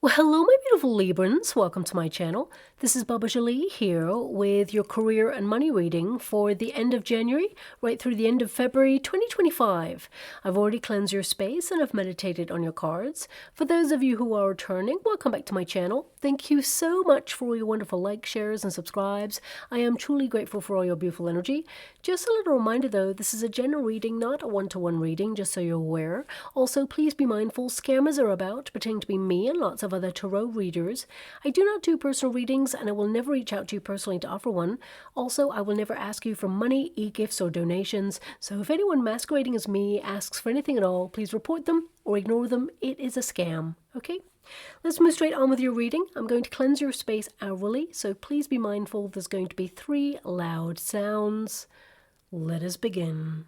Well, hello, my beautiful Librans. Welcome to my channel. This is Baba Jolie here with your career and money reading for the end of January right through the end of February 2025. I've already cleansed your space and I've meditated on your cards. For those of you who are returning, welcome back to my channel. Thank you so much for all your wonderful likes, shares, and subscribes. I am truly grateful for all your beautiful energy. Just a little reminder though, this is a general reading, not a one-to-one reading, just so you're aware. Also, please be mindful, scammers are about, pretending to be me and lots of other tarot readers. I do not do personal readings and I will never reach out to you personally to offer one. Also, I will never ask you for money, e-gifts, or donations. So if anyone masquerading as me asks for anything at all, please report them or ignore them. It is a scam, okay? Let's move straight on with your reading. I'm going to cleanse your space hourly, so please be mindful there's going to be 3 loud sounds. Let us begin.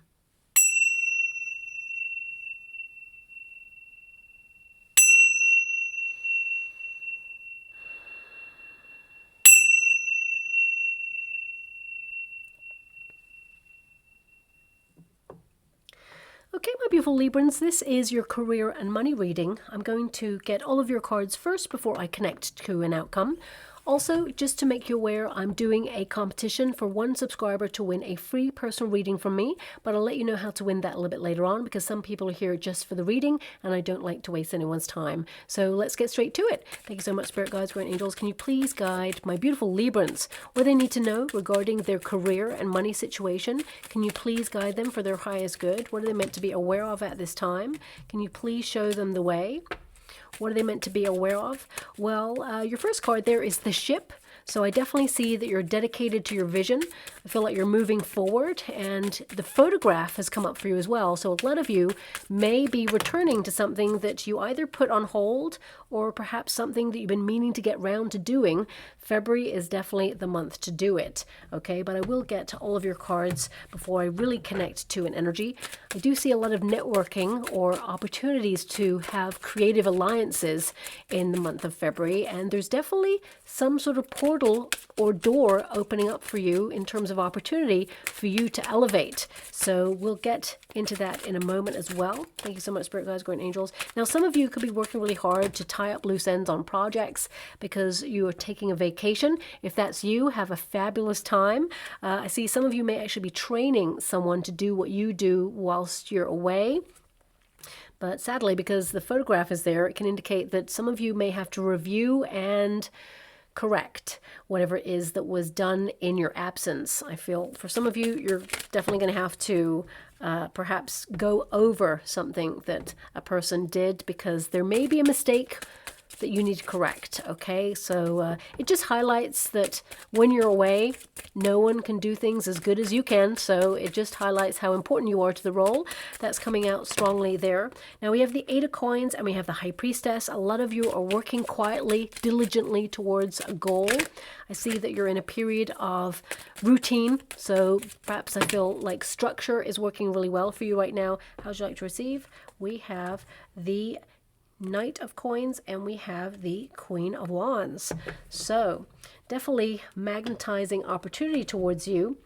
Okay, my beautiful Librans, this is your career and money reading. I'm going to get all of your cards first before I connect to an outcome. Also, just to make you aware, I'm doing a competition for one subscriber to win a free personal reading from me, but I'll let you know how to win that a little bit later on because some people are here just for the reading and I don't like to waste anyone's time. So let's get straight to it. Thank you so much, Spirit Guides, Guardian Angels. Can you please guide my beautiful Librans what they need to know regarding their career and money situation? Can you please guide them for their highest good? What are they meant to be aware of at this time? Can you please show them the way? What are they meant to be aware of? Well, your first card there is the Ship. So I definitely see that you're dedicated to your vision. I feel like you're moving forward, and the photograph has come up for you as well. So a lot of you may be returning to something that you either put on hold or perhaps something that you've been meaning to get round to doing. February is definitely the month to do it, okay? But I will get to all of your cards before I really connect to an energy. I do see a lot of networking or opportunities to have creative alliances in the month of February, and there's definitely some sort of portal or door opening up for you in terms of opportunity for you to elevate. So we'll get into that in a moment as well. Thank you so much, Spirit Guides, Guardian Angels. Now, some of you could be working really hard to tie up loose ends on projects because you are taking a vacation. If that's you, have a fabulous time. I see some of you may actually be training someone to do what you do whilst you're away. But sadly, because the photograph is there, it can indicate that some of you may have to review and correct whatever it is that was done in your absence. I feel for some of you, you're definitely going to have to perhaps go over something that a person did because there may be a mistake that you need to correct, okay? So it just highlights that when you're away, no one can do things as good as you can, so it just highlights how important you are to the role. That's coming out strongly there. Now we have the 8 of Coins and we have the High Priestess. A lot of you are working quietly, diligently towards a goal. I see that you're in a period of routine, so perhaps I feel like structure is working really well for you right now. How would you like to receive? We have the Knight of Coins and we have the Queen of Wands. So definitely magnetizing opportunity towards you.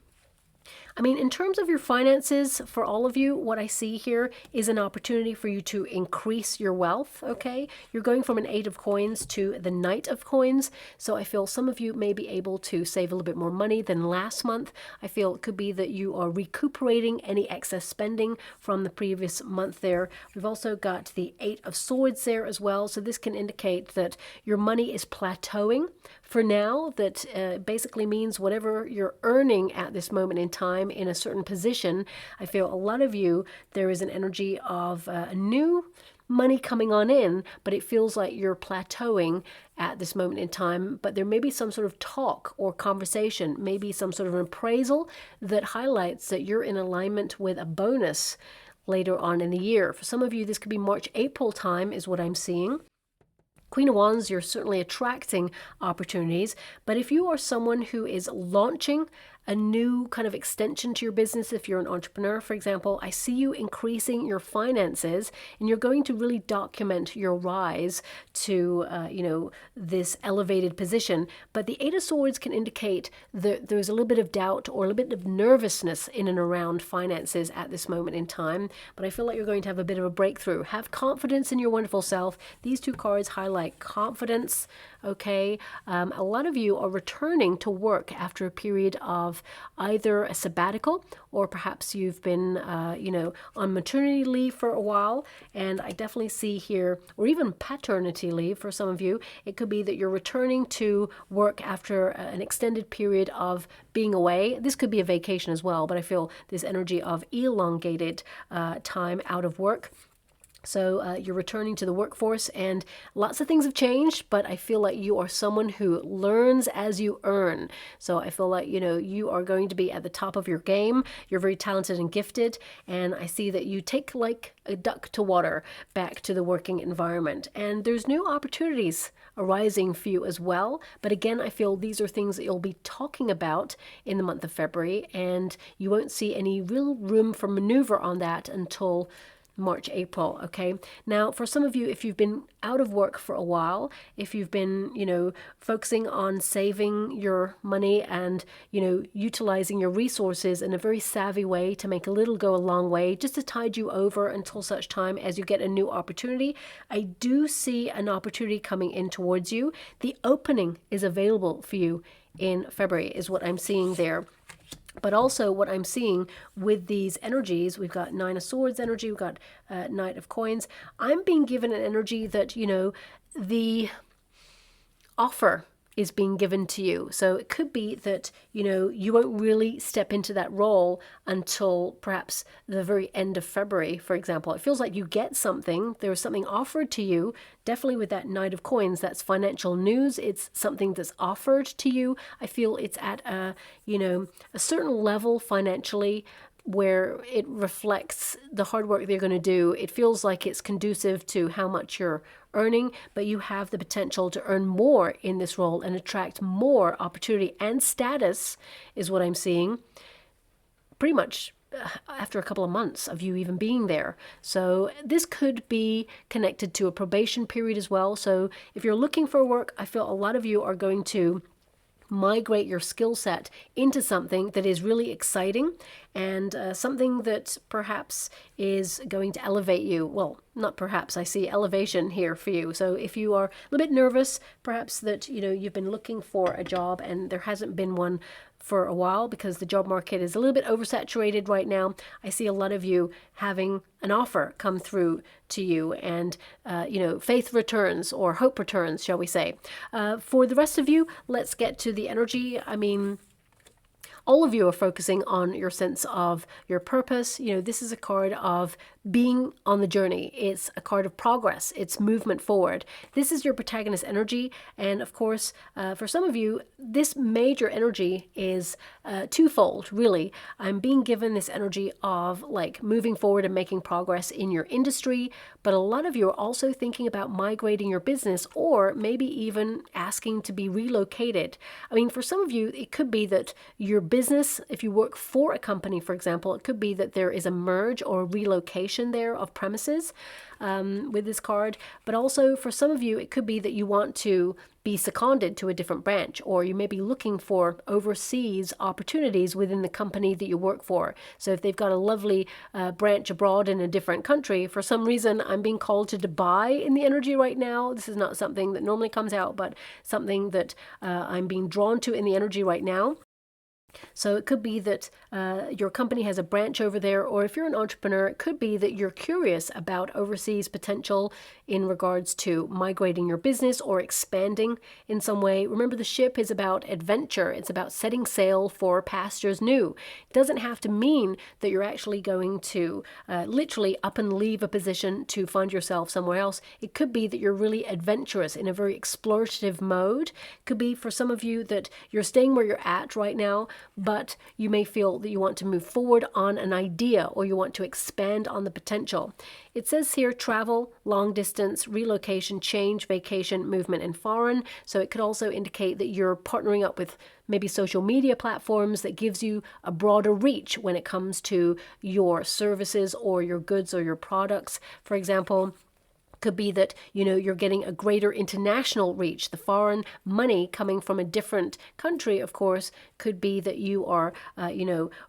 I mean, in terms of your finances, for all of you, what I see here is an opportunity for you to increase your wealth, okay? You're going from an 8 of Coins to the Knight of Coins, so I feel some of you may be able to save a little bit more money than last month. I feel it could be that you are recuperating any excess spending from the previous month there. We've also got the 8 of Swords there as well, so this can indicate that your money is plateauing for now. That basically means whatever you're earning at this moment in time in a certain position, I feel a lot of you, there is an energy of new money coming on in, but it feels like you're plateauing at this moment in time. But there may be some sort of talk or conversation, maybe some sort of an appraisal that highlights that you're in alignment with a bonus later on in the year. For some of you, this could be March, April time is what I'm seeing. Queen of Wands, you're certainly attracting opportunities, but if you are someone who is launching a new kind of extension to your business. If you're an entrepreneur, for example, I see you increasing your finances, and you're going to really document your rise to, this elevated position. But the Eight of Swords can indicate that there's a little bit of doubt or a little bit of nervousness in and around finances at this moment in time. But I feel like you're going to have a bit of a breakthrough. Have confidence in your wonderful self. These two cards highlight confidence. Okay, a lot of you are returning to work after a period of either a sabbatical, or perhaps you've been, on maternity leave for a while. And I definitely see here, or even paternity leave for some of you. It could be that you're returning to work after an extended period of being away. This could be a vacation as well, but I feel this energy of elongated time out of work. So you're returning to the workforce, and lots of things have changed, but I feel like you are someone who learns as you earn. So I feel like, you are going to be at the top of your game. You're very talented and gifted, and I see that you take like a duck to water back to the working environment. And there's new opportunities arising for you as well. But again, I feel these are things that you'll be talking about in the month of February, and you won't see any real room for maneuver on that until March, April. Okay. Now, for some of you, if you've been out of work for a while, if you've been, focusing on saving your money and, utilizing your resources in a very savvy way to make a little go a long way, just to tide you over until such time as you get a new opportunity, I do see an opportunity coming in towards you. The opening is available for you in February, is what I'm seeing there. But also what I'm seeing with these energies, we've got Nine of Swords energy, we've got Knight of Coins. I'm being given an energy that, the offer is being given to you. So it could be that, you won't really step into that role until perhaps the very end of February, for example. It feels like you get something, there's something offered to you, definitely with that Knight of Coins. That's financial news. It's something that's offered to you. I feel it's at a certain level financially, where it reflects the hard work they're going to do. It feels like it's conducive to how much you're earning, but you have the potential to earn more in this role and attract more opportunity and status, is what I'm seeing, pretty much after a couple of months of you even being there. So this could be connected to a probation period as well. So if you're looking for work, I feel a lot of you are going to migrate your skill set into something that is really exciting, and something that perhaps is going to elevate you. Well, not perhaps, I see elevation here for you. So if you are a little bit nervous, perhaps that, you've been looking for a job and there hasn't been one for a while because the job market is a little bit oversaturated right now, I see a lot of you having an offer come through to you, and faith returns, or hope returns, shall we say. For the rest of you, let's get to the energy. I mean, all of you are focusing on your sense of your purpose. This is a card of being on the journey. It's a card of progress. It's movement forward. This is your protagonist energy. And of course, for some of you, this major energy is twofold, really. I'm being given this energy of like moving forward and making progress in your industry. But a lot of you are also thinking about migrating your business, or maybe even asking to be relocated. I mean, for some of you, it could be that your business, if you work for a company, for example, it could be that there is a merge or relocation there of premises with this card. But also for some of you, it could be that you want to be seconded to a different branch, or you may be looking for overseas opportunities within the company that you work for. So if they've got a lovely branch abroad in a different country, for some reason I'm being called to Dubai in the energy right now. This is not something that normally comes out, but something that I'm being drawn to in the energy right now. So it could be that your company has a branch over there, or if you're an entrepreneur, it could be that you're curious about overseas potential in regards to migrating your business or expanding in some way. Remember, the ship is about adventure. It's about setting sail for pastures new. It doesn't have to mean that you're actually going to literally up and leave a position to find yourself somewhere else. It could be that you're really adventurous in a very explorative mode. It could be for some of you that you're staying where you're at right now, but you may feel that you want to move forward on an idea, or you want to expand on the potential. It says here travel, long distance, relocation, change, vacation, movement, and foreign. So it could also indicate that you're partnering up with maybe social media platforms that gives you a broader reach when it comes to your services or your goods or your products. For example, could be that, you're getting a greater international reach. The foreign money coming from a different country, of course, could be that you are,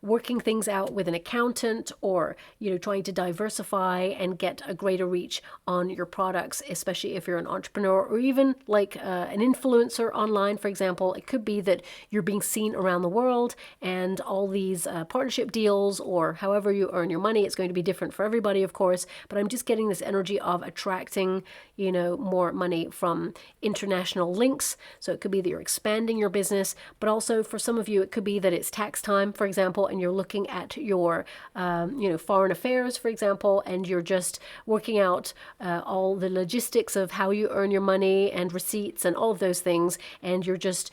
working things out with an accountant, or, trying to diversify and get a greater reach on your products, especially if you're an entrepreneur or even like an influencer online, for example. It could be that you're being seen around the world, and all these partnership deals, or however you earn your money, it's going to be different for everybody, of course, but I'm just getting this energy of attracting, more money from international links. So it could be that you're expanding your business, but also for some of you, it could be that it's tax time, for example, and you're looking at your, foreign affairs, for example, and you're just working out all the logistics of how you earn your money and receipts and all of those things. And you're just,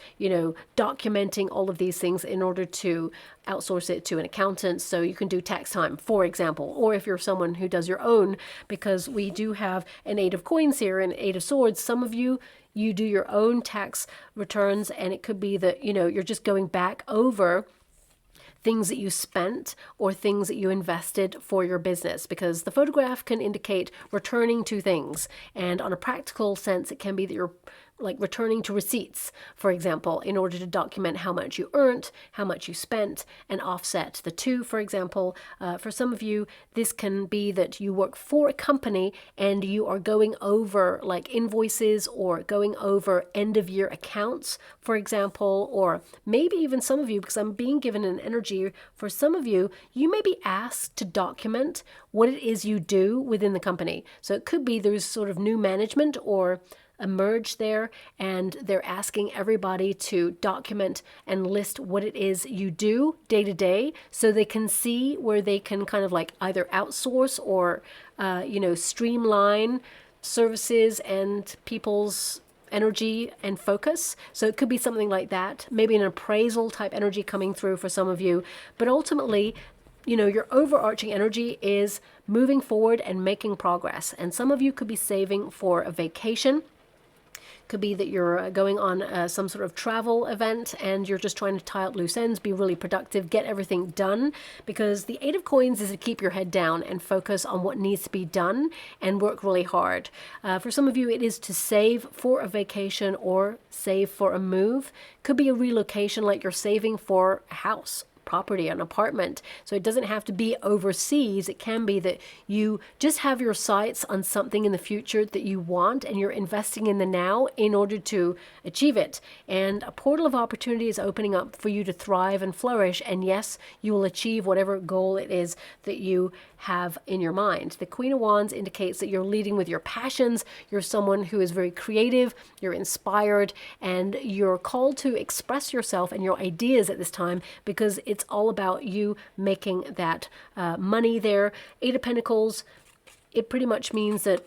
documenting all of these things in order to outsource it to an accountant so you can do tax time, for example. Or if you're someone who does your own, because we do have an Eight of Coins here and Eight of Swords, some of you do your own tax returns, and it could be that, you're just going back over things that you spent or things that you invested for your business, because the photograph can indicate returning to things. And on a practical sense, it can be that you're like returning to receipts, for example, in order to document how much you earned, how much you spent, and offset the two, for example. For some of you, this can be that you work for a company and you are going over like invoices or going over end of year accounts, for example, or maybe even some of you, because I'm being given an energy, for some of you, you may be asked to document what it is you do within the company. So it could be there's sort of new management or a merge there, and they're asking everybody to document and list what it is you do day to day, so they can see where they can kind of like either outsource or, streamline services and people's energy and focus. So it could be something like that, maybe an appraisal type energy coming through for some of you. But ultimately, your overarching energy is moving forward and making progress. And some of you could be saving for a vacation. Could be that you're going on some sort of travel event and you're just trying to tie up loose ends, be really productive, get everything done, because the Eight of Coins is to keep your head down and focus on what needs to be done and work really hard. For some of you, it is to save for a vacation or save for a move. Could be a relocation, like you're saving for a house, property, an apartment. So it doesn't have to be overseas. It can be that you just have your sights on something in the future that you want, and you're investing in the now in order to achieve it. And a portal of opportunity is opening up for you to thrive and flourish. And yes, you will achieve whatever goal it is that you have in your mind. The Queen of Wands indicates that you're leading with your passions. You're someone who is very creative, you're inspired, and you're called to express yourself and your ideas at this time, because it's all about you making that money there. Eight of Pentacles, it pretty much means that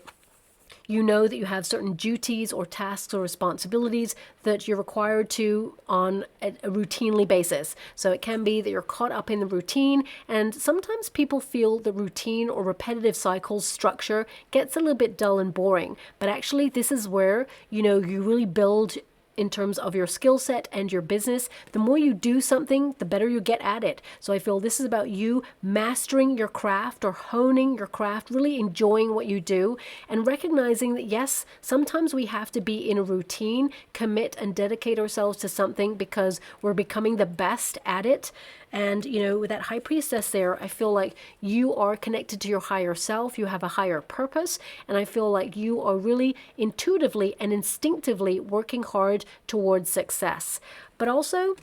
you know that you have certain duties or tasks or responsibilities that you're required to on a routinely basis. So it can be that you're caught up in the routine, and sometimes people feel the routine or repetitive cycles structure gets a little bit dull and boring. But actually, this is where, you really build in terms of your skill set and your business. The more you do something, the better you get at it. So I feel this is about you mastering your craft or honing your craft, really enjoying what you do, and recognizing that yes, sometimes we have to be in a routine, commit and dedicate ourselves to something because we're becoming the best at it. And, with that High Priestess there, I feel like you are connected to your higher self. You have a higher purpose. And I feel like you are really intuitively and instinctively working hard towards success. But also,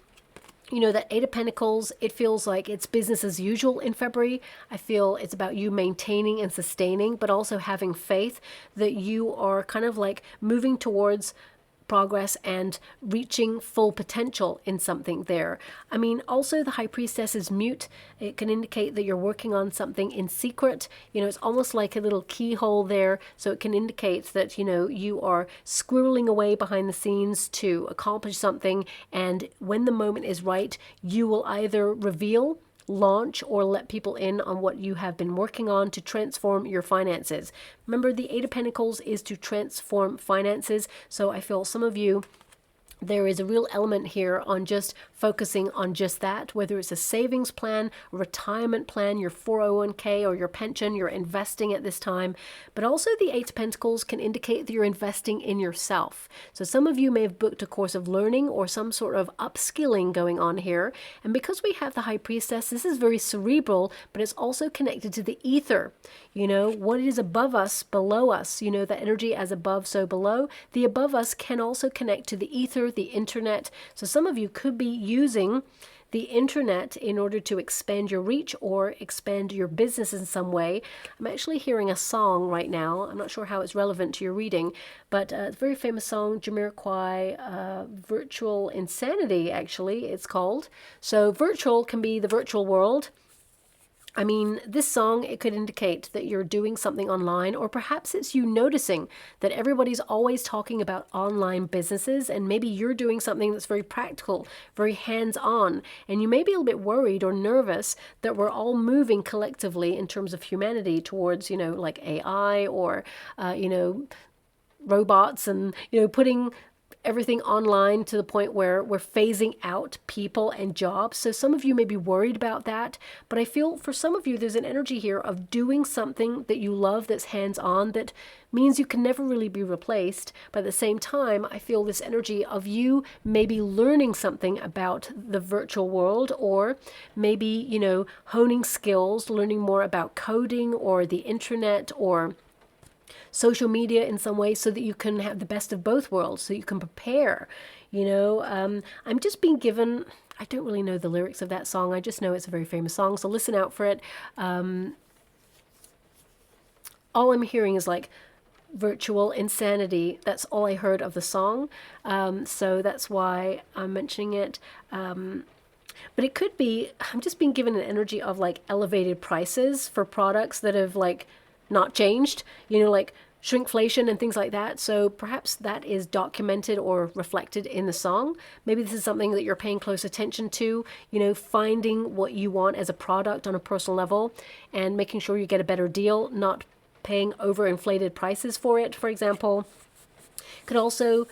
that Eight of Pentacles, it feels like it's business as usual in February. I feel it's about you maintaining and sustaining, but also having faith that you are kind of like moving towards progress and reaching full potential in something there. I mean, also the High Priestess is mute. It can indicate that you're working on something in secret. It's almost like a little keyhole there. So it can indicate that, you are squirreling away behind the scenes to accomplish something. And when the moment is right, you will either reveal launch or let people in on what you have been working on to transform your finances. Remember, the Eight of Pentacles is to transform finances. So I feel some of you, there is a real element here on just focusing on just that, whether it's a savings plan, a retirement plan, your 401k or your pension, you're investing at this time. But also the Eight of Pentacles can indicate that you're investing in yourself. So some of you may have booked a course of learning or some sort of upskilling going on here. And because we have the High Priestess, this is very cerebral, but it's also connected to the ether. You know, what is above us, below us, you know, the energy as above, so below. The above us can also connect to the ether, the internet. So some of you could be using the internet in order to expand your reach or expand your business in some way. I'm actually hearing a song right now. I'm not sure how it's relevant to your reading, but a very famous song, Jamiroquai, Virtual Insanity, actually, it's called. So virtual can be the virtual world. I mean, this song, it could indicate that you're doing something online, or perhaps it's you noticing that everybody's always talking about online businesses, and maybe you're doing something that's very practical, very hands-on, and you may be a little bit worried or nervous that we're all moving collectively in terms of humanity towards, you know, like AI or, you know, robots and, you know, putting everything online to the point where we're phasing out people and jobs. So some of you may be worried about that, but I feel for some of you there's an energy here of doing something that you love that's hands-on, that means you can never really be replaced. But at the same time, I feel this energy of you maybe learning something about the virtual world, or maybe, you know, honing skills, learning more about coding or the internet or social media in some way, so that you can have the best of both worlds, so you can prepare. You know, I'm just being given, I don't really know the lyrics of that song, I just know it's a very famous song, so listen out for it. All I'm hearing is like virtual insanity. That's all I heard of the song, so that's why I'm mentioning it. But it could be, I'm just being given an energy of like elevated prices for products that have like not changed, you know, like shrinkflation and things like that. So perhaps that is documented or reflected in the song. Maybe this is something that you're paying close attention to, you know, finding what you want as a product on a personal level and making sure you get a better deal, not paying overinflated prices for it, for example. Could also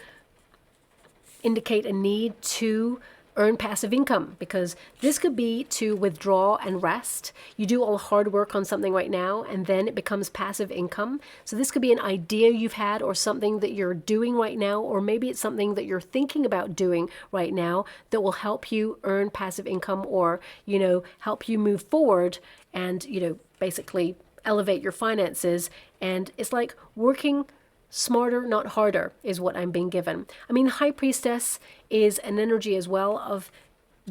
indicate a need to earn passive income, because this could be to withdraw and rest. You do all the hard work on something right now and then it becomes passive income. So this could be an idea you've had or something that you're doing right now, or maybe it's something that you're thinking about doing right now that will help you earn passive income, or, you know, help you move forward and, you know, basically elevate your finances. And it's like working smarter, not harder, is what I'm being given. I mean, High Priestess is an energy as well of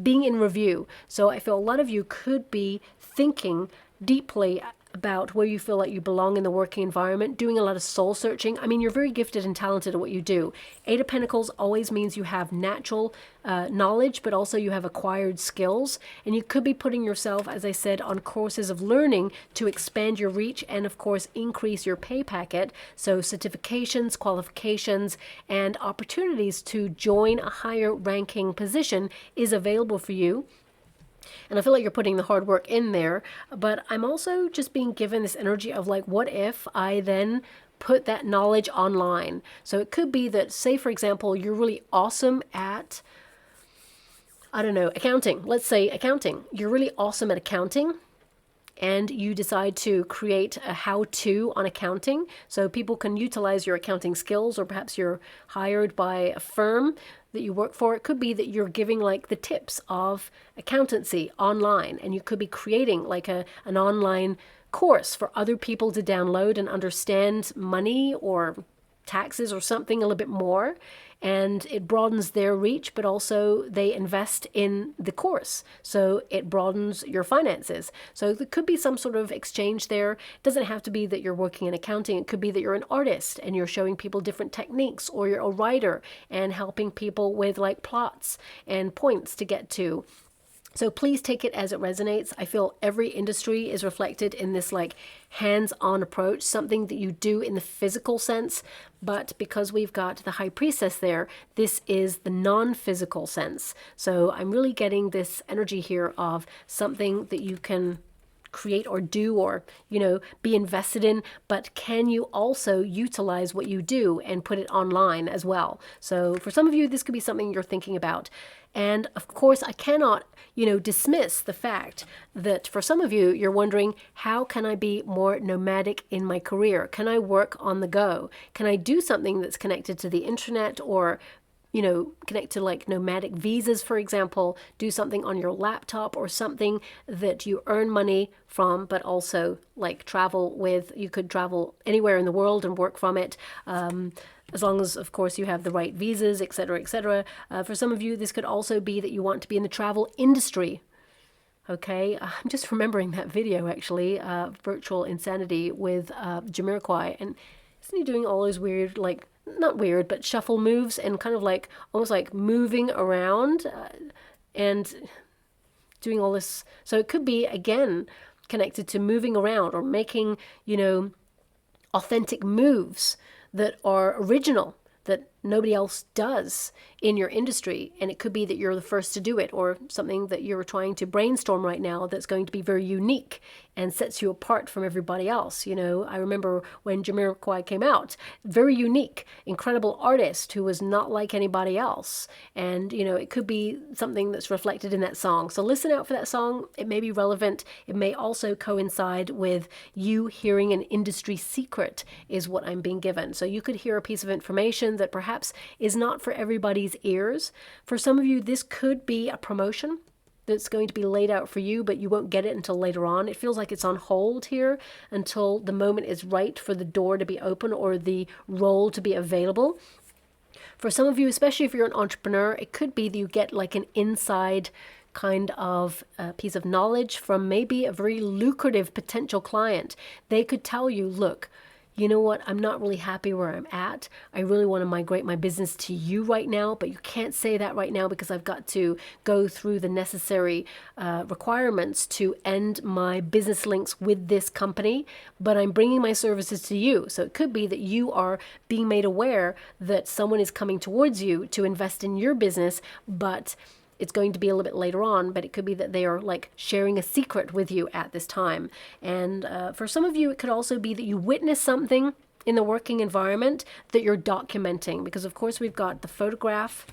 being in review. So I feel a lot of you could be thinking deeply about where you feel like you belong in the working environment, doing a lot of soul searching. I mean, you're very gifted and talented at what you do. Eight of Pentacles always means you have natural knowledge, but also you have acquired skills. And you could be putting yourself, as I said, on courses of learning to expand your reach and, of course, increase your pay packet. So certifications, qualifications, and opportunities to join a higher ranking position is available for you. And I feel like you're putting the hard work in there, but I'm also just being given this energy of like, what if I then put that knowledge online? So it could be that, say, for example, you're really awesome at, I don't know, accounting. Let's say accounting. You're really awesome at accounting, and you decide to create a how-to on accounting so people can utilize your accounting skills, or perhaps you're hired by a firm that you work for. It could be that you're giving like the tips of accountancy online, and you could be creating like an online course for other people to download and understand money or taxes or something a little bit more, and it broadens their reach, but also they invest in the course, so it broadens your finances. So there could be some sort of exchange there. It doesn't have to be that you're working in accounting. It could be that you're an artist and you're showing people different techniques, or you're a writer and helping people with like plots and points to get to. So please take it as it resonates. I feel every industry is reflected in this like hands-on approach, something that you do in the physical sense. But because we've got the High Priestess there, this is the non-physical sense. So I'm really getting this energy here of something that you can create or do, or be invested in, but can you also utilize what you do and put it online as well? So for some of you, this could be something you're thinking about. And of course, I cannot dismiss the fact that for some of you, you're wondering, how can I be more nomadic in my career? Can I work on the go? Can I do something that's connected to the internet, or connect to like nomadic visas, for example, do something on your laptop, or something that you earn money from, but also like travel with. You could travel anywhere in the world and work from it. As long as, of course, you have the right visas, etc., etc. For some of you, this could also be that you want to be in the travel industry. Okay, I'm just remembering that video, actually, Virtual Insanity with Jamiroquai. And isn't he doing all those weird, like, not weird, but shuffle moves and kind of like, almost like moving around and doing all this. So it could be, again, connected to moving around or making, authentic moves that are original, that nobody else does in your industry. And it could be that you're the first to do it, or something that you're trying to brainstorm right now that's going to be very unique and sets you apart from everybody else. I remember when Jamiroquai came out, very unique, incredible artist who was not like anybody else. And, it could be something that's reflected in that song. So listen out for that song. It may be relevant. It may also coincide with you hearing an industry secret, is what I'm being given. So you could hear a piece of information that perhaps is not for everybody's ears. For some of you, this could be a promotion that's going to be laid out for you, but you won't get it until later on. It feels like it's on hold here until the moment is right for the door to be open or the role to be available. For some of you, especially if you're an entrepreneur, it could be that you get like an inside kind of piece of knowledge from maybe a very lucrative potential client. They could tell you, look, you know what, I'm not really happy where I'm at. I really want to migrate my business to you right now, but you can't say that right now because I've got to go through the necessary requirements to end my business links with this company, but I'm bringing my services to you. So it could be that you are being made aware that someone is coming towards you to invest in your business, but it's going to be a little bit later on, but it could be that they are like sharing a secret with you at this time. And for some of you, it could also be that you witness something in the working environment that you're documenting, because of course we've got the photograph.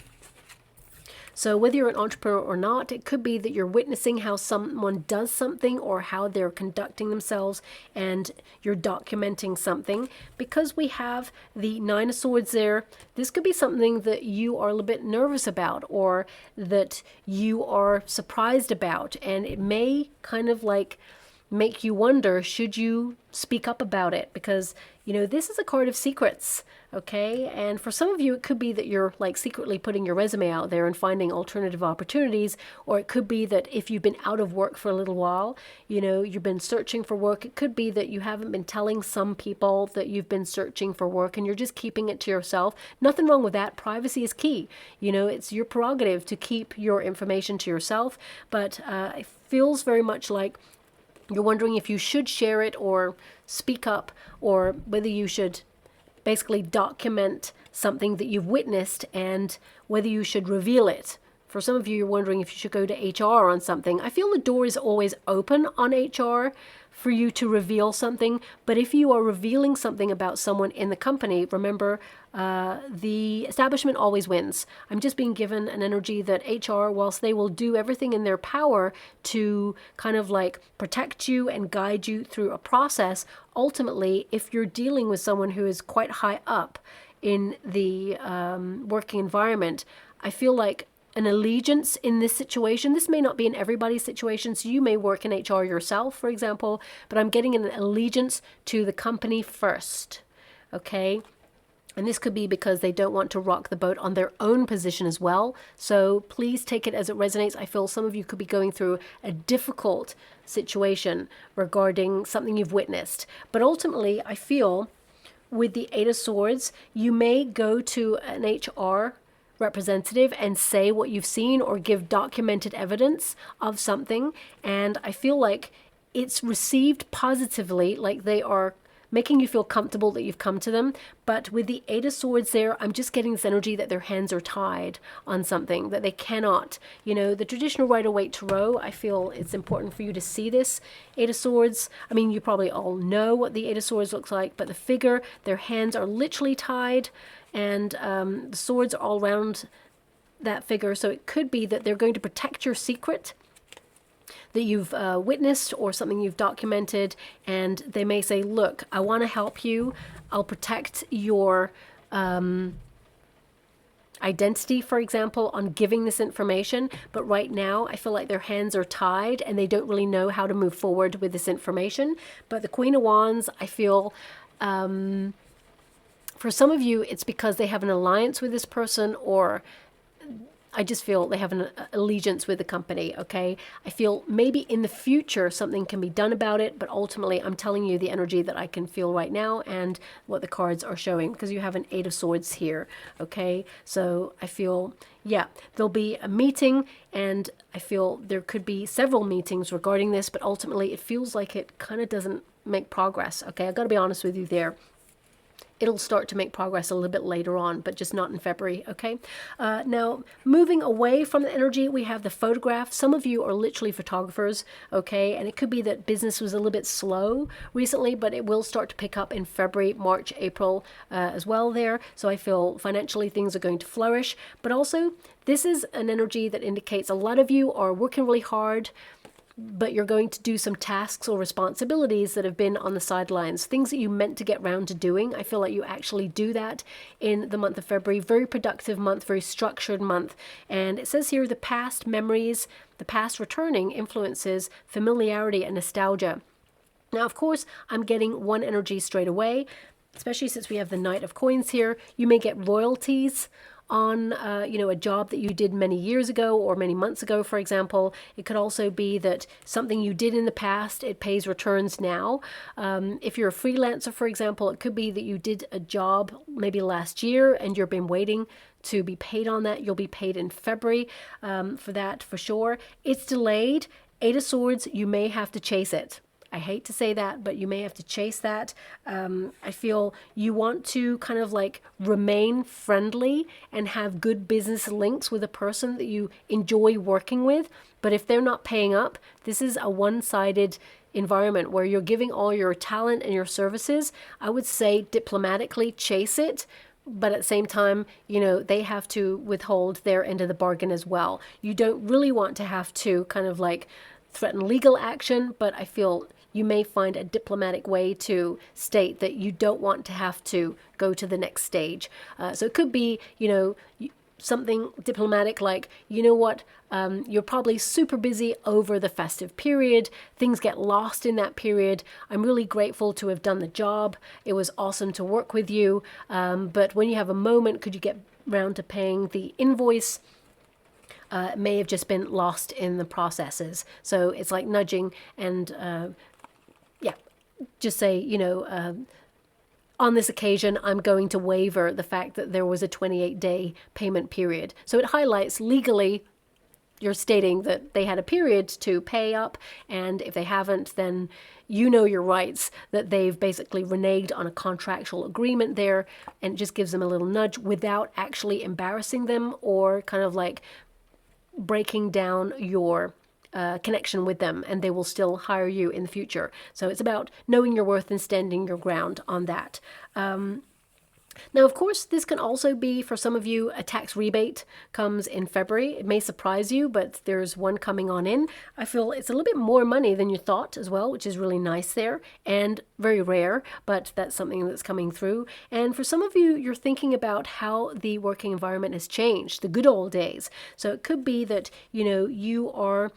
So whether you're an entrepreneur or not, it could be that you're witnessing how someone does something or how they're conducting themselves, and you're documenting something. Because we have the Nine of Swords there, this could be something that you are a little bit nervous about, or that you are surprised about, and it may kind of like make you wonder, should you speak up about it? Because, this is a card of secrets, okay? And for some of you, it could be that you're like secretly putting your resume out there and finding alternative opportunities, or it could be that if you've been out of work for a little while, you've been searching for work. It could be that you haven't been telling some people that you've been searching for work and you're just keeping it to yourself. Nothing wrong with that. Privacy is key. It's your prerogative to keep your information to yourself, but it feels very much like you're wondering if you should share it or speak up, or whether you should basically document something that you've witnessed and whether you should reveal it. For some of you, you're wondering if you should go to HR on something. I feel the door is always open on HR for you to reveal something. But if you are revealing something about someone in the company, remember, the establishment always wins. I'm just being given an energy that HR, whilst they will do everything in their power to kind of like protect you and guide you through a process, ultimately, if you're dealing with someone who is quite high up in the working environment, I feel like an allegiance in this situation. This may not be in everybody's situation, so you may work in HR yourself, for example, but I'm getting an allegiance to the company first, okay? And this could be because they don't want to rock the boat on their own position as well. So please take it as it resonates. I feel some of you could be going through a difficult situation regarding something you've witnessed. But ultimately, I feel with the Eight of Swords, you may go to an HR representative and say what you've seen or give documented evidence of something. And I feel like it's received positively, like they are making you feel comfortable that you've come to them. But with the Eight of Swords there, I'm just getting this energy that their hands are tied on something, that they cannot, you know, the traditional Rider-Waite Tarot, I feel it's important for you to see this Eight of Swords. I mean, you probably all know what the Eight of Swords looks like, but the figure, their hands are literally tied, and the swords are all around that figure. So it could be that they're going to protect your secret that you've witnessed or something you've documented, and they may say, look, I want to help you. I'll protect your identity, for example, on giving this information, but right now I feel like their hands are tied and they don't really know how to move forward with this information. But the Queen of Wands, I feel, for some of you, it's because they have an alliance with this person, or I just feel they have an allegiance with the company, okay? I feel maybe in the future something can be done about it, but ultimately I'm telling you the energy that I can feel right now and what the cards are showing, because you have an Eight of Swords here, okay? So I feel, yeah, there'll be a meeting, and I feel there could be several meetings regarding this, but ultimately it feels like it kind of doesn't make progress, okay? I've got to be honest with you there. It'll start to make progress a little bit later on, but just not in February, okay? Now, moving away from the energy, we have the photograph. Some of you are literally photographers, okay? And it could be that business was a little bit slow recently, but it will start to pick up in February, March, April as well there. So I feel financially things are going to flourish. But also, this is an energy that indicates a lot of you are working really hard, but you're going to do some tasks or responsibilities that have been on the sidelines, things that you meant to get round to doing. I feel like you actually do that in the month of February. Very productive month, very structured month. And it says here, the past memories, the past returning influences familiarity and nostalgia. Now, of course, I'm getting one energy straight away, especially since we have the Knight of Coins here. You may get royalties on a job that you did many years ago or many months ago, for example. It could also be that something you did in the past, it pays returns now. If you're a freelancer, for example, it could be that you did a job maybe last year and you've been waiting to be paid on that. You'll be paid in February for that, for sure. It's delayed. Eight of Swords, you may have to chase it. I hate to say that, but you may have to chase that. I feel you want to kind of like remain friendly and have good business links with a person that you enjoy working with. But if they're not paying up, this is a one-sided environment where you're giving all your talent and your services. I would say diplomatically chase it. But at the same time, they have to withhold their end of the bargain as well. You don't really want to have to kind of like threaten legal action, but I feel you may find a diplomatic way to state that you don't want to have to go to the next stage. So it could be, something diplomatic like, you're probably super busy over the festive period. Things get lost in that period. I'm really grateful to have done the job. It was awesome to work with you. But when you have a moment, could you get round to paying the invoice? It may have just been lost in the processes. So it's like nudging and, just say, on this occasion, I'm going to waiver the fact that there was a 28-day payment period. So it highlights legally, you're stating that they had a period to pay up, and if they haven't, then you know your rights, that they've basically reneged on a contractual agreement there, and it just gives them a little nudge without actually embarrassing them or kind of like breaking down your connection with them, and they will still hire you in the future. So it's about knowing your worth and standing your ground on that. Now, of course, this can also be, for some of you, a tax rebate comes in February. It may surprise you, but there's one coming on in. I feel it's a little bit more money than you thought as well, which is really nice there and very rare, but that's something that's coming through. And for some of you, you're thinking about how the working environment has changed, the good old days. So it could be that, you are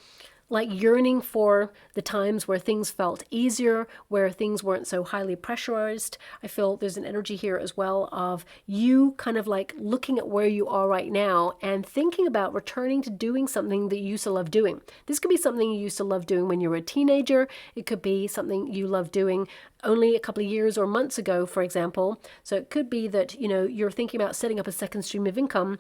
like yearning for the times where things felt easier, where things weren't so highly pressurized. I feel there's an energy here as well of you kind of like looking at where you are right now and thinking about returning to doing something that you used to love doing. This could be something you used to love doing when you were a teenager. It could be something you loved doing only a couple of years or months ago, for example. So it could be that, you're thinking about setting up a second stream of income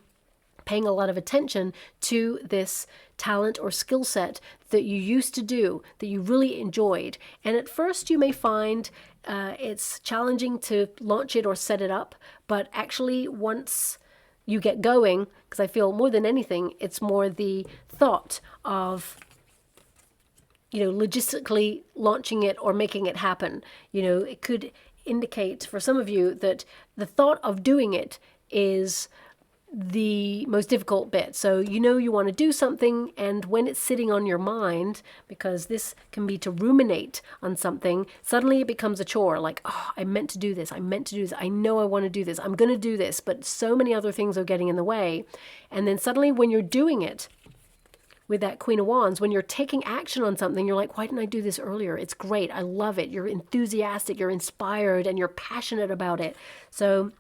paying a lot of attention to this talent or skill set that you used to do, that you really enjoyed. And at first you may find it's challenging to launch it or set it up, but actually once you get going, because I feel more than anything, it's more the thought of, logistically launching it or making it happen. It could indicate for some of you that the thought of doing it is the most difficult bit. So you want to do something, and when it's sitting on your mind, because this can be to ruminate on something, suddenly it becomes a chore. Like, oh, I meant to do this. I know I want to do this. I'm going to do this, but so many other things are getting in the way. And then suddenly when you're doing it, with that Queen of Wands, when you're taking action on something, you're like, why didn't I do this earlier? It's great. I love it. You're enthusiastic, you're inspired, and you're passionate about it. So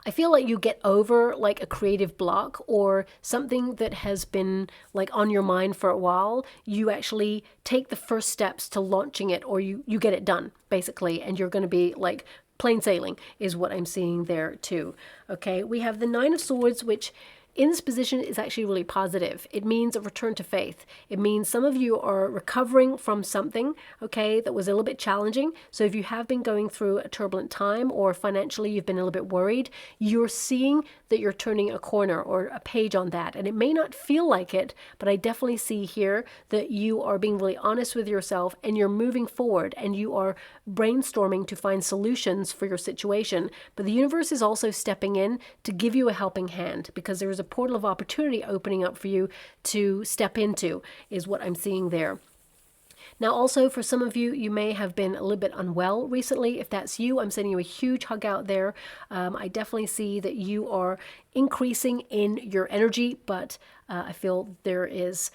I feel like you get over like a creative block or something that has been like on your mind for a while. You actually take the first steps to launching it, or you get it done basically, and you're going to be like plain sailing is what I'm seeing there too. Okay, we have the Nine of Swords, which in this position is actually really positive. It means a return to faith. It means some of you are recovering from something, okay, that was a little bit challenging. So if you have been going through a turbulent time or financially you've been a little bit worried, you're seeing that you're turning a corner or a page on that. And it may not feel like it, but I definitely see here that you are being really honest with yourself and you're moving forward and you are brainstorming to find solutions for your situation. But the universe is also stepping in to give you a helping hand, because there is a portal of opportunity opening up for you to step into, is what I'm seeing there. Now, also for some of you, you may have been a little bit unwell recently. If that's you, I'm sending you a huge hug out there. I definitely see that you are increasing in your energy, but I feel there is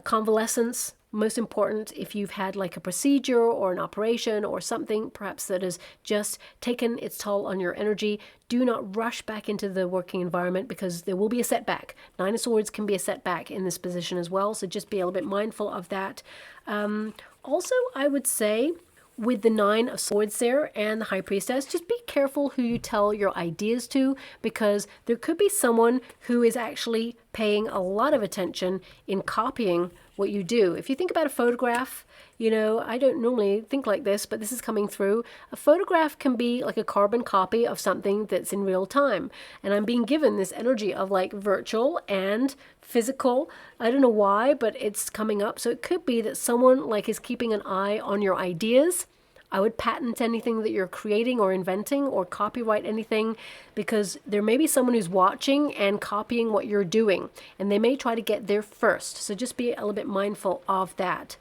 convalescence. Most important, if you've had like a procedure or an operation or something perhaps that has just taken its toll on your energy, do not rush back into the working environment, because there will be a setback. Nine of Swords can be a setback in this position as well, so just be a little bit mindful of that. Also, I would say with the Nine of Swords there and the High Priestess, just be careful who you tell your ideas to, because there could be someone who is actually paying a lot of attention in copying what you do. If you think about a photograph, I don't normally think like this, but this is coming through. A photograph can be like a carbon copy of something that's in real time. And I'm being given this energy of like virtual and physical. I don't know why, but it's coming up. So it could be that someone like is keeping an eye on your ideas. I would patent anything that you're creating or inventing, or copyright anything, because there may be someone who's watching and copying what you're doing, and they may try to get there first. So just be a little bit mindful of that.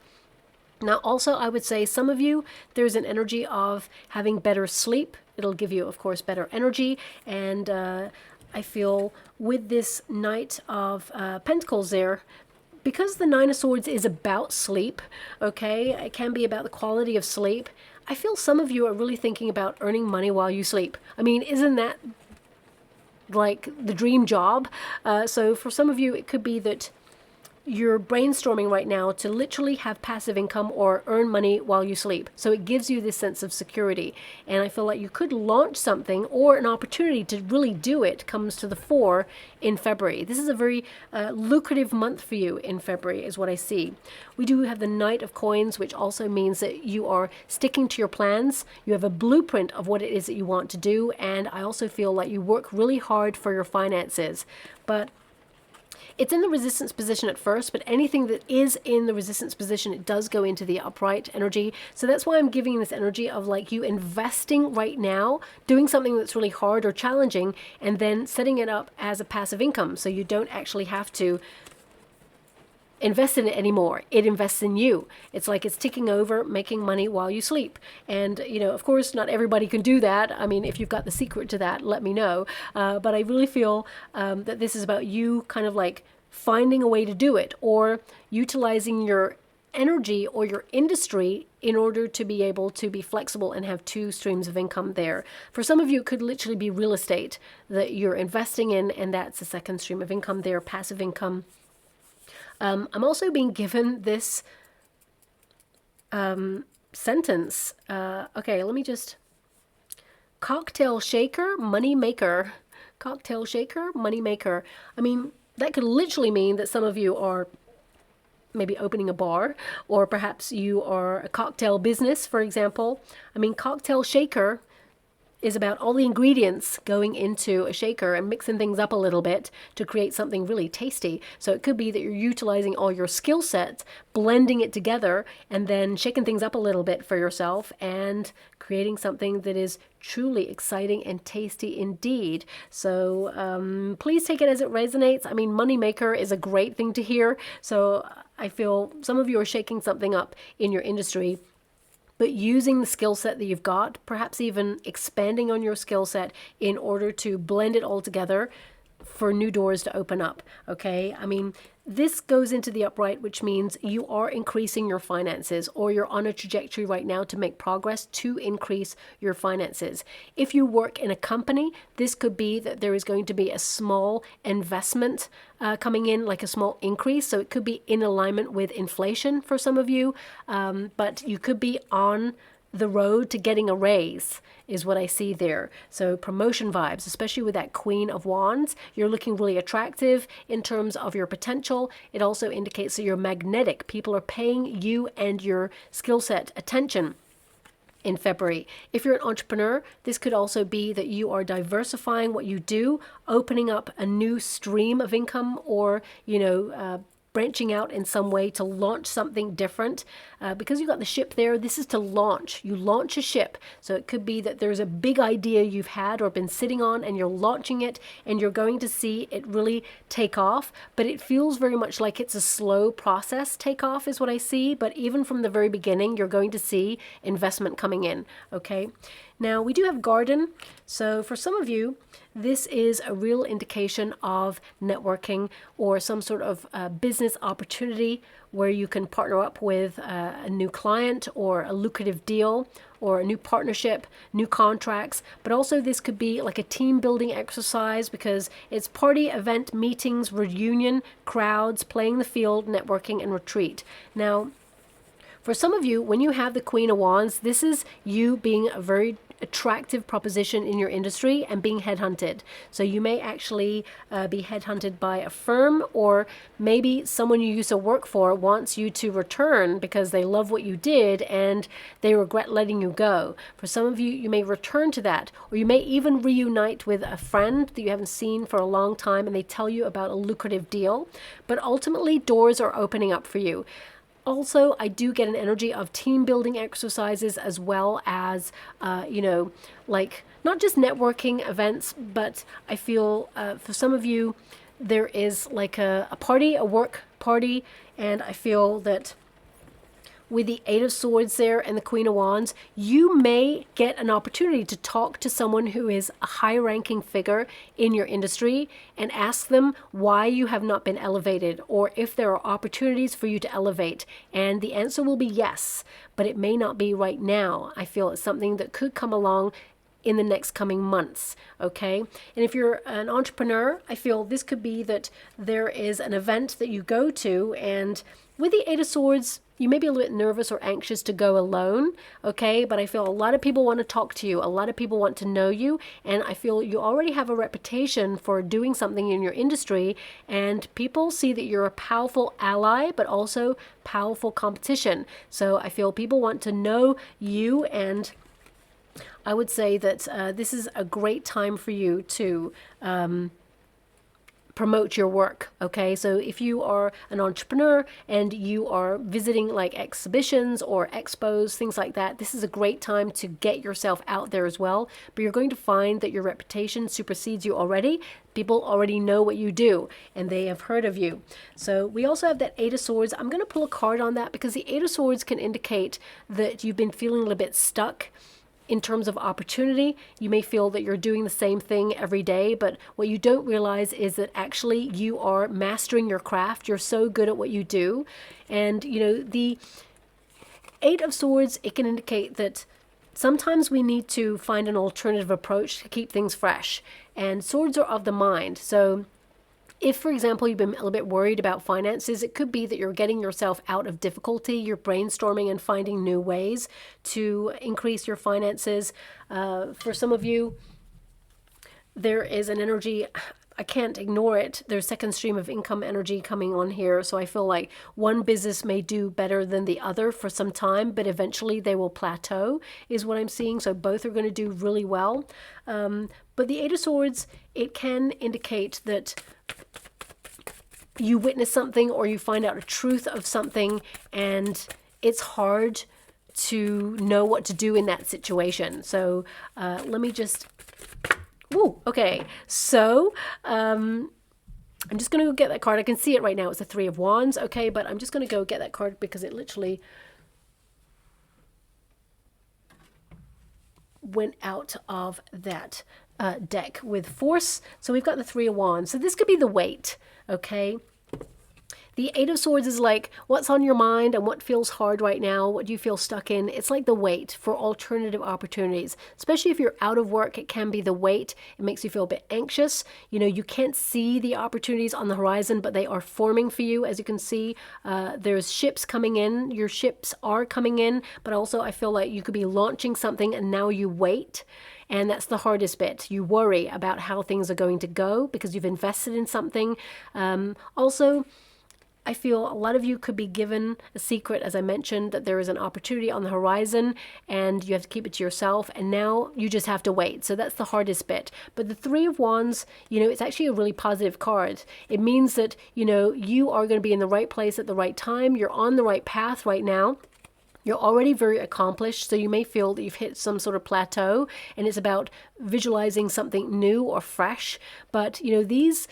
Now, also, I would say some of you, there's an energy of having better sleep. It'll give you, of course, better energy. And I feel with this Knight of Pentacles there, because the Nine of Swords is about sleep, okay, it can be about the quality of sleep. I feel some of you are really thinking about earning money while you sleep. I mean, isn't that like the dream job? So for some of you, it could be that you're brainstorming right now to literally have passive income or earn money while you sleep. So it gives you this sense of security. And I feel like you could launch something, or an opportunity to really do it comes to the fore in February. This is a very lucrative month for you in February, is what I see. We do have the Knight of Coins, which also means that you are sticking to your plans. You have a blueprint of what it is that you want to do. And I also feel like you work really hard for your finances. But it's in the resistance position at first, but anything that is in the resistance position, it does go into the upright energy. So that's why I'm giving this energy of like you investing right now, doing something that's really hard or challenging, and then setting it up as a passive income. So you don't actually have to invest in it anymore. It invests in you. It's like it's ticking over, making money while you sleep. And, of course, not everybody can do that. I mean, if you've got the secret to that, let me know. But I really feel that this is about you kind of like finding a way to do it, or utilizing your energy or your industry in order to be able to be flexible and have two streams of income there. For some of you, it could literally be real estate that you're investing in, and that's the second stream of income there, passive income. I'm also being given this sentence. Okay, let me just... Cocktail shaker, money maker. Cocktail shaker, money maker. I mean, that could literally mean that some of you are maybe opening a bar, or perhaps you are a cocktail business, for example. I mean, cocktail shaker is about all the ingredients going into a shaker and mixing things up a little bit to create something really tasty. So it could be that you're utilizing all your skill sets, blending it together, and then shaking things up a little bit for yourself and creating something that is truly exciting and tasty indeed. So please take it as it resonates. I mean, moneymaker is a great thing to hear. So I feel some of you are shaking something up in your industry, but using the skill set that you've got, perhaps even expanding on your skill set in order to blend it all together for new doors to open up, okay? I mean, this goes into the upright, which means you are increasing your finances, or you're on a trajectory right now to make progress to increase your finances. If you work in a company, this could be that there is going to be a small investment coming in, like a small increase. So it could be in alignment with inflation for some of you, but you could be on the road to getting a raise is what I see there. So promotion vibes, especially with that Queen of Wands. You're looking really attractive in terms of your potential. It also indicates that you're magnetic. People are paying you and your skill set attention in February. If you're an entrepreneur, this could also be that you are diversifying what you do, opening up a new stream of income, or, branching out in some way to launch something different. Because you got the ship there, this is to launch. You launch a ship. So it could be that there's a big idea you've had or been sitting on, and you're launching it, and you're going to see it really take off. But it feels very much like it's a slow process takeoff is what I see. But even from the very beginning, you're going to see investment coming in. Okay. Now, we do have garden. So for some of you, this is a real indication of networking or some sort of business opportunity where you can partner up with a new client or a lucrative deal or a new partnership, new contracts. But also this could be like a team building exercise, because it's party, event, meetings, reunion, crowds, playing the field, networking, and retreat. Now, for some of you, when you have the Queen of Wands, this is you being a very attractive proposition in your industry and being headhunted. So you may actually be headhunted by a firm, or maybe someone you used to work for wants you to return because they love what you did and they regret letting you go. For some of you, you may return to that, or you may even reunite with a friend that you haven't seen for a long time and they tell you about a lucrative deal. But ultimately, doors are opening up for you. Also, I do get an energy of team building exercises, as well as, like not just networking events, but I feel for some of you, there is like a party, a work party. And I feel that with the Eight of Swords there and the Queen of Wands, you may get an opportunity to talk to someone who is a high-ranking figure in your industry and ask them why you have not been elevated, or if there are opportunities for you to elevate. And the answer will be yes, but it may not be right now. I feel it's something that could come along in the next coming months, okay? And if you're an entrepreneur, I feel this could be that there is an event that you go to, and with the Eight of Swords, you may be a little bit nervous or anxious to go alone, okay? But I feel a lot of people want to talk to you. A lot of people want to know you. And I feel you already have a reputation for doing something in your industry. And people see that you're a powerful ally, but also powerful competition. So I feel people want to know you, and I would say that this is a great time for you to promote your work, okay? So if you are an entrepreneur and you are visiting like exhibitions or expos, things like that, this is a great time to get yourself out there as well. But you're going to find that your reputation supersedes you already. People already know what you do and they have heard of you. So we also have that Eight of Swords. I'm going to pull a card on that, because the Eight of Swords can indicate that you've been feeling a little bit stuck in terms of opportunity. You may feel that you're doing the same thing every day, but what you don't realize is that actually you are mastering your craft. You're so good at what you do. And, the Eight of Swords, it can indicate that sometimes we need to find an alternative approach to keep things fresh. And swords are of the mind. So if, for example, you've been a little bit worried about finances, it could be that you're getting yourself out of difficulty. You're brainstorming and finding new ways to increase your finances. For some of you, there is an energy, I can't ignore it. There's second stream of income energy coming on here. So I feel like one business may do better than the other for some time, but eventually they will plateau is what I'm seeing. So both are going to do really well. But the Eight of Swords, it can indicate that you witness something or you find out a truth of something, and it's hard to know what to do in that situation. So let me just... Woo, okay, so I'm just going to go get that card. I can see it right now. It's the Three of Wands, okay, but I'm just going to go get that card because it literally went out of that deck with force. So we've got the Three of Wands. So this could be the weight, okay? The Eight of Swords is like what's on your mind and what feels hard right now, what do you feel stuck in. It's like the weight for alternative opportunities, especially if you're out of work. It can be the weight. It makes you feel a bit anxious. You know, you can't see the opportunities on the horizon, but they are forming for you. As you can see, there's ships coming in. Your ships are coming in, but also I feel like you could be launching something and now you wait. And that's the hardest bit. You worry about how things are going to go because you've invested in something. Also, I feel a lot of you could be given a secret, as I mentioned, that there is an opportunity on the horizon and you have to keep it to yourself, and now you just have to wait. So that's the hardest bit. But the Three of Wands, you know, it's actually a really positive card. It means that, you know, you are going to be in the right place at the right time. You're on the right path right now. You're already very accomplished, so you may feel that you've hit some sort of plateau, and it's about visualizing something new or fresh. But, you know, these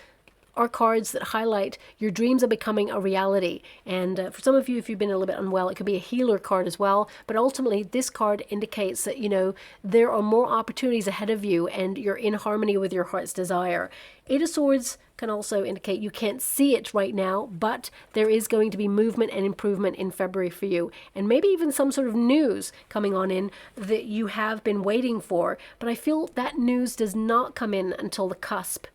are cards that highlight your dreams are becoming a reality. And for some of you, if you've been a little bit unwell, it could be a healer card as well. But ultimately, this card indicates that, you know, there are more opportunities ahead of you and you're in harmony with your heart's desire. Eight of Swords can also indicate you can't see it right now, but there is going to be movement and improvement in February for you. And maybe even some sort of news coming on in that you have been waiting for. But I feel that news does not come in until the cusp.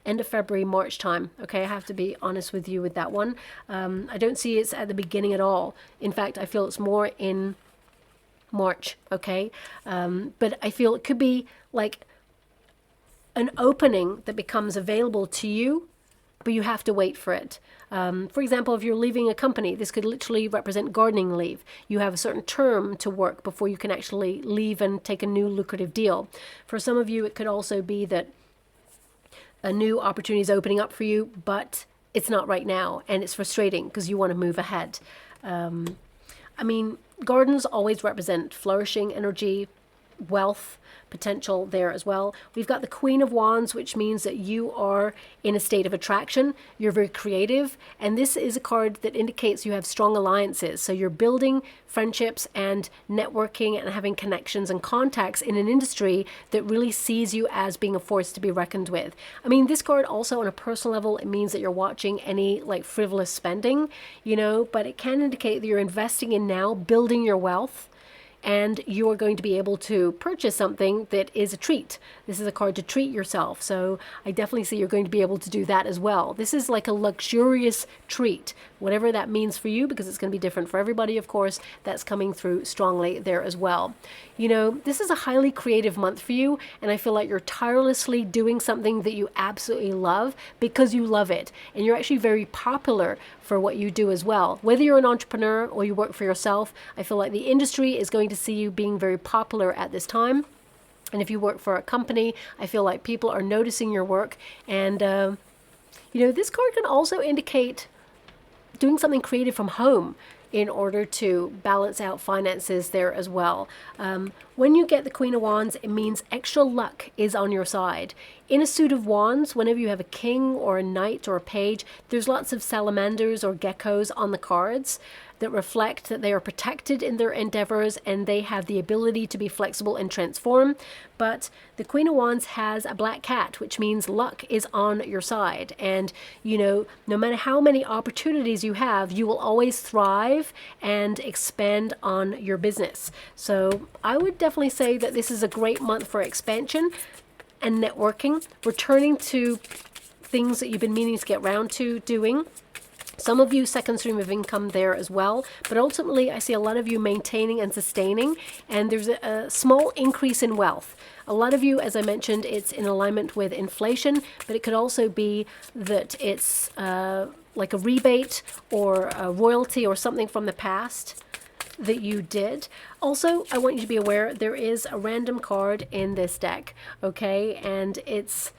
End of February, March time. Okay, I have to be honest with you with that one. I don't see it's at the beginning at all. In fact, I feel it's more in March, okay? But I feel it could be like an opening that becomes available to you, but you have to wait for it. For example, if you're leaving a company, this could literally represent gardening leave. You have a certain term to work before you can actually leave and take a new lucrative deal. For some of you, it could also be that a new opportunity is opening up for you, but it's not right now, and it's frustrating because you want to move ahead. I mean, gardens always represent flourishing energy, wealth, potential there as well. We've got the Queen of Wands, which means that you are in a state of attraction. You're very creative, and this is a card that indicates you have strong alliances. So you're building friendships and networking and having connections and contacts in an industry that really sees you as being a force to be reckoned with. I mean, this card also on a personal level, it means that you're watching any like frivolous spending, you know, but it can indicate that you're investing in now building your wealth, and you are going to be able to purchase something that is a treat. This is a card to treat yourself. So I definitely see you're going to be able to do that as well. This is like a luxurious treat, whatever that means for you, because it's going to be different for everybody, of course. That's coming through strongly there as well. You know, this is a highly creative month for you, and I feel like you're tirelessly doing something that you absolutely love because you love it. And you're actually very popular for what you do as well. Whether you're an entrepreneur or you work for yourself, I feel like the industry is going to see you being very popular at this time. And if you work for a company, I feel like people are noticing your work. And, you know, this card can also indicate doing something creative from home in order to balance out finances there as well. When you get the Queen of Wands, it means extra luck is on your side. In a suit of wands, whenever you have a king or a knight or a page, there's lots of salamanders or geckos on the cards that reflect that they are protected in their endeavors and they have the ability to be flexible and transform. But the Queen of Wands has a black cat, which means luck is on your side. And, you know, no matter how many opportunities you have, you will always thrive and expand on your business. So I would definitely say that this is a great month for expansion and networking, returning to things that you've been meaning to get around to doing. Some of you second stream of income there as well, but ultimately I see a lot of you maintaining and sustaining, and there's a small increase in wealth. A lot of you, as I mentioned, it's in alignment with inflation, but it could also be that it's like a rebate or a royalty or something from the past that you did. Also, I want you to be aware there is a random card in this deck, okay? And it's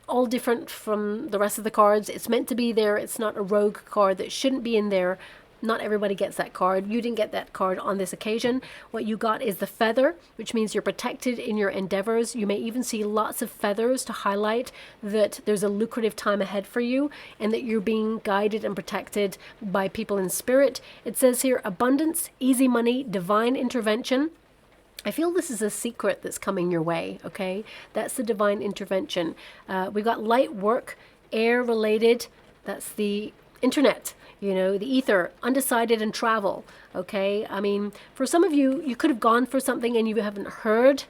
all different from the rest of the cards. It's meant to be there. It's not a rogue card that shouldn't be in there. Not everybody gets that card. You didn't get that card on this occasion. What you got is the feather, which means you're protected in your endeavors. You may even see lots of feathers to highlight that there's a lucrative time ahead for you and that you're being guided and protected by people in spirit. It says here, abundance, easy money, divine intervention. I feel this is a secret that's coming your way, okay? That's the divine intervention. We've got light work, air related, that's the internet, you know, the ether, undecided, and travel, okay? I mean, for some of you, you could have gone for something and you haven't heard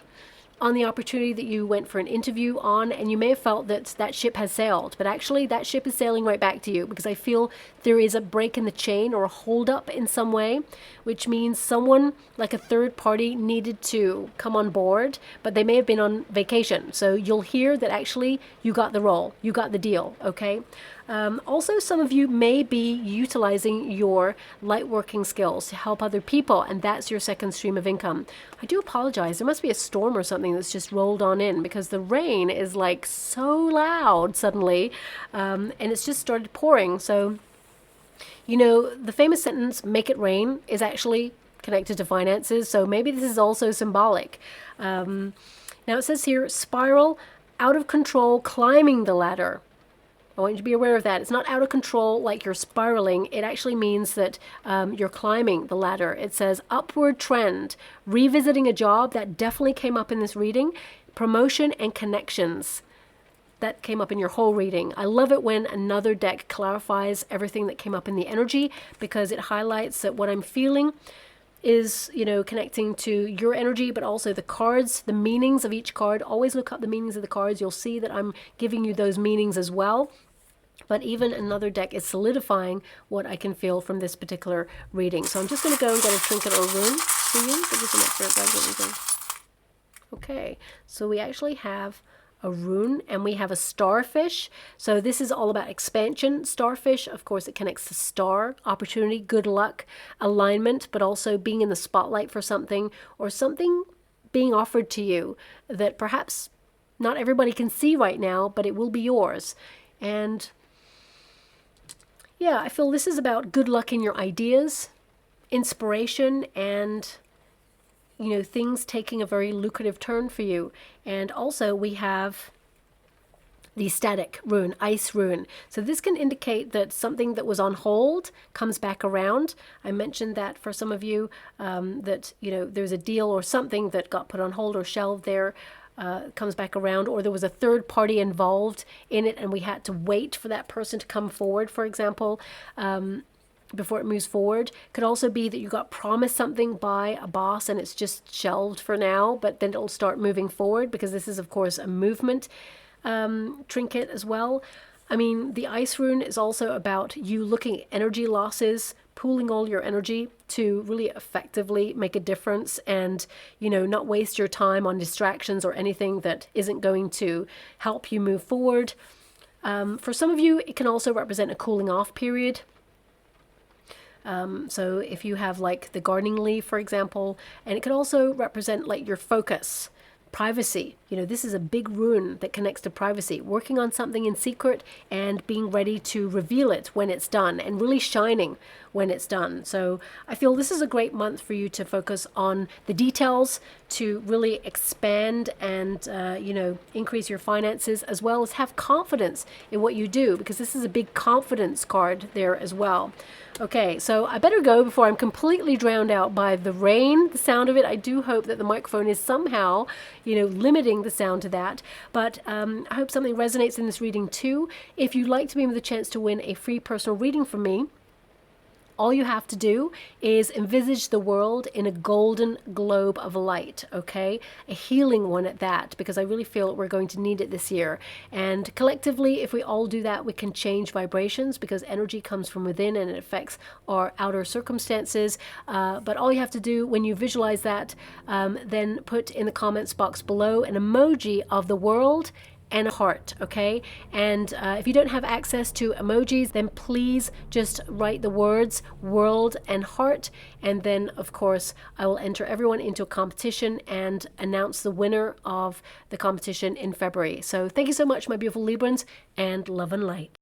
on the opportunity that you went for an interview on, and you may have felt that that ship has sailed, but actually that ship is sailing right back to you, because I feel there is a break in the chain or a hold up in some way, which means someone like a third party needed to come on board, but they may have been on vacation. So you'll hear that actually you got the role, you got the deal, okay? Also, some of you may be utilizing your light working skills to help other people, and that's your second stream of income. I do apologize. There must be a storm or something that's just rolled on in, because the rain is like so loud suddenly, and it's just started pouring. So, you know, the famous sentence, make it rain, is actually connected to finances. So maybe this is also symbolic. Now it says here, spiral, out of control, climbing the ladder. I want you to be aware of that. It's not out of control like you're spiraling. It actually means that you're climbing the ladder. It says upward trend, revisiting a job. That definitely came up in this reading. Promotion and connections. That came up in your whole reading. I love it when another deck clarifies everything that came up in the energy, because it highlights that what I'm feeling is, you know, connecting to your energy, but also the cards, the meanings of each card. Always look up the meanings of the cards. You'll see that I'm giving you those meanings as well. But even another deck is solidifying what I can feel from this particular reading. So I'm just going to go and get a trinket or rune for you. Thank you so much for everything. Okay, so we actually have a rune and we have a starfish. So this is all about expansion. Starfish, of course, it connects to star, opportunity, good luck, alignment, but also being in the spotlight for something, or something being offered to you that perhaps not everybody can see right now, but it will be yours. And yeah, I feel this is about good luck in your ideas, inspiration, and, you know, things taking a very lucrative turn for you. And also we have the static rune, ice rune. So this can indicate that something that was on hold comes back around. I mentioned that for some of you, that, you know, there's a deal or something that got put on hold or shelved there, comes back around, or there was a third party involved in it and we had to wait for that person to come forward, for example, before it moves forward. Could also be that you got promised something by a boss and it's just shelved for now, but then it'll start moving forward, because this is, of course, a movement trinket as well. I mean, the ice rune is also about you looking at energy losses, pooling all your energy to really effectively make a difference and, you know, not waste your time on distractions or anything that isn't going to help you move forward. For some of you, it can also represent a cooling off period. So if you have like the gardening leaf, for example, and it could also represent like your focus, privacy. You know, this is a big rune that connects to privacy, working on something in secret and being ready to reveal it when it's done, and really shining when it's done. So I feel this is a great month for you to focus on the details, to really expand and, you know, increase your finances, as well as have confidence in what you do, because this is a big confidence card there as well. Okay, so I better go before I'm completely drowned out by the rain, the sound of it. I do hope that the microphone is somehow, you know, limiting the sound to that. But I hope something resonates in this reading too. If you'd like to be with a chance to win a free personal reading from me, all you have to do is envisage the world in a golden globe of light, okay? A healing one at that, because I really feel we're going to need it this year. And collectively, if we all do that, we can change vibrations, because energy comes from within and it affects our outer circumstances. But all you have to do when you visualize that, then put in the comments box below an emoji of the world and a heart, okay? And if you don't have access to emojis, then please just write the words world and heart, and then of course I will enter everyone into a competition and announce the winner of the competition in February. So thank you so much, my beautiful Librans, and love and light.